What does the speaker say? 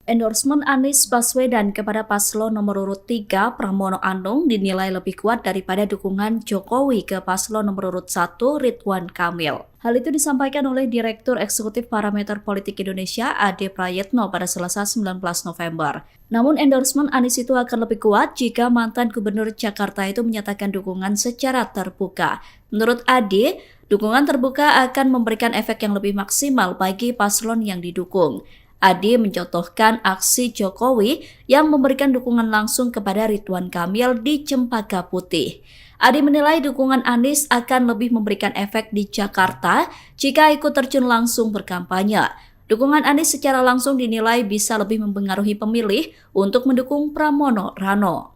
Endorsement Anies Baswedan kepada paslon nomor urut 3 Pramono Anung dinilai lebih kuat daripada dukungan Jokowi ke paslon nomor urut 1 Ridwan Kamil. Hal itu disampaikan oleh Direktur Eksekutif Parameter Politik Indonesia Ade Prayetno pada Selasa 19 November. Namun endorsement Anies itu akan lebih kuat jika mantan Gubernur Jakarta itu menyatakan dukungan secara terbuka. Menurut Ade, dukungan terbuka akan memberikan efek yang lebih maksimal bagi paslon yang didukung. Ade mencontohkan aksi Jokowi yang memberikan dukungan langsung kepada Ridwan Kamil di Cempaka Putih. Ade menilai dukungan Anies akan lebih memberikan efek di Jakarta jika ikut terjun langsung berkampanye. Dukungan Anies secara langsung dinilai bisa lebih mempengaruhi pemilih untuk mendukung Pramono Rano.